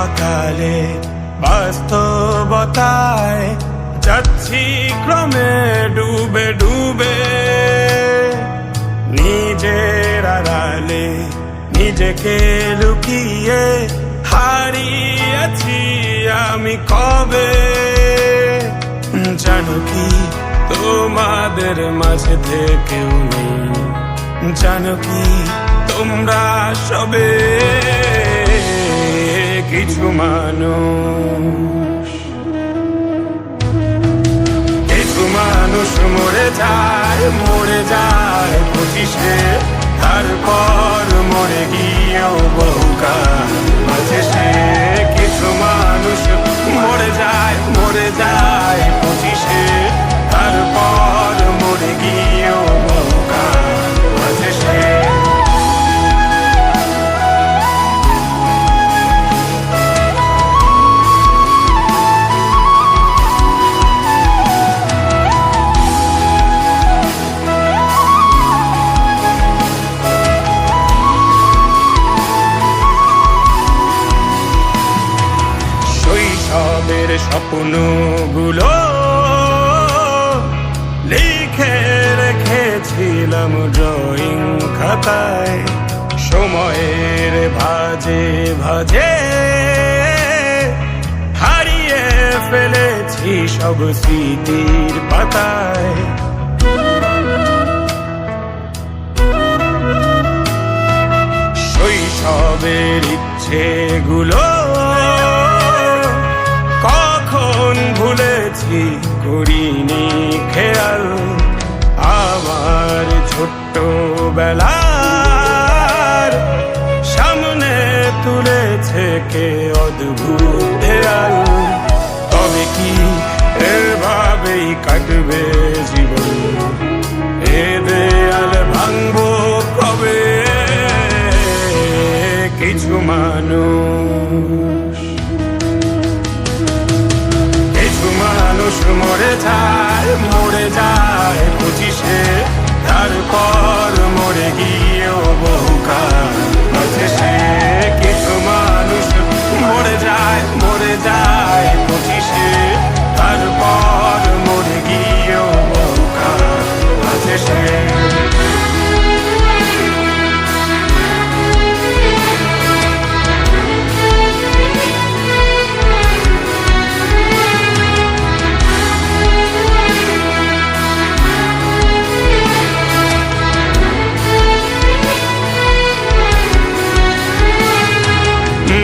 সকালে বাস্তবতায় যাচ্ছি ক্রমে ডুবে ডুবে, নিজের আড়ালে নিজেকে লুকিয়ে হারিয়েছি আমি কবে। জানো কি তোমাদের মাঝে থেকেও নেই, জানো কি তোমরা সবে কিছু মানুষ, কিছু মানুষ মরে যায় 25-এ, তারপর মরে গিয়েও বহুকাল আছে সে। কিছু মানুষ মরে যায় 25-এ, তারপর মরে গিয়েও বহুকাল আছে সে। শৈশবের স্বপ্নগুলো লিখে রেখেছিলাম ড্রয়িং খাতায়, সময়ের ভাজে ভাজে হারিয়ে ফেলেছি সব স্মৃতির পাতায়। শৈশবের ইচ্ছেগুলো কখন ভুলেছি করিনি খেয়াল, আমার ছোট্ট বেলার সামনে তুলেছে কে অদ্ভুত দেয়াল। তবে কি এভাবেই কাটবে জীবন, এ দেয়াল ভাঙবো কবে? কিছু মানুষ, কিছু মানুষ মরে যায় 25-এ, তারপর মরে গিয়েও বহুকাল আছে সে। কিছু মানুষ মরে যায় 25-এ, তারপর মরে গিয়েও বহুকাল আছে সে।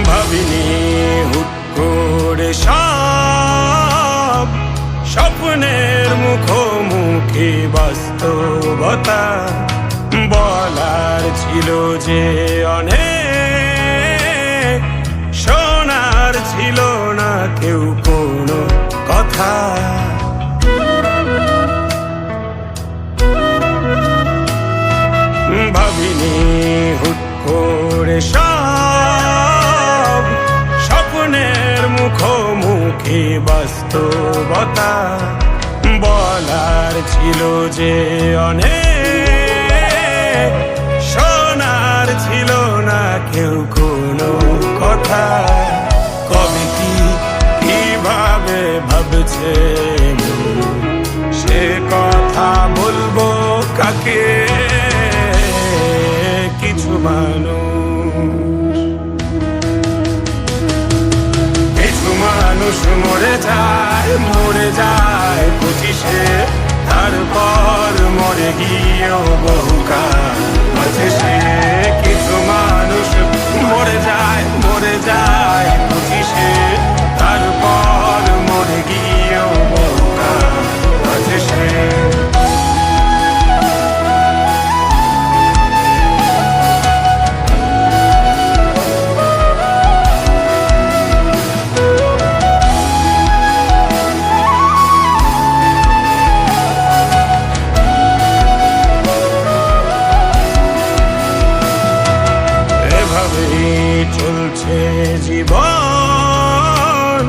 ভাবিনি হুট করে সব স্বপ্নের মুখোমুখি বাস্তবতা, বলার ছিল যে অনেক, শোনার ছিল না কেউ কোনো কথা। ভাবিনি হুট করে সব স্বপ্নের মুখোমুখি বাস্তবতা, বলার ছিল যে অনেক, শোনার ছিল না কেউ কোনো কথা। কবে কি কিভাবে ভাবছে সে কথা বলবো কাকে? কিছু মানুষ, কিছু মানুষ মরে যায় 25-এ, তারপর মরে গিয়েও বহুকাল আছে সে। কিছু মানুষ মরে যায় 25-এ, তারপর মরে গিয়েও বহুকাল আছে সে। চলছে জীবন,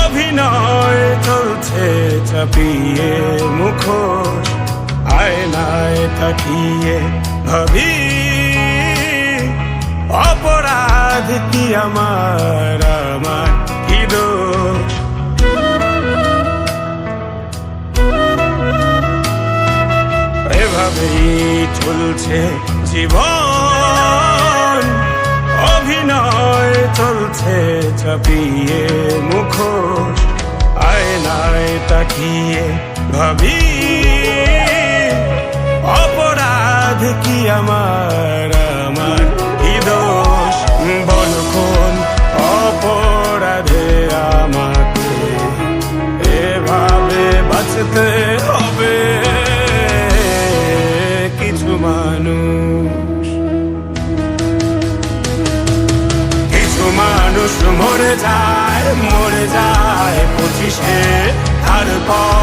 অভিনয় চলছে চাপিয়ে মুখোশ, আয়নায় তাকিয়ে ভাবি অপরাধ অপরাধ কি আমার কি দোষ? এভাবেই চলছে জীবন, অভিনয় চলছে চাপিয়ে মুখোশ, আয়নায় তাকিয়ে ভাবি অপরাধ কি আমার কি দোষ? বল কোন অপরাধে আমাকে এভাবে বাঁচতে হবে? কিছু মানুষ মরে যায় 25-এ, তারপর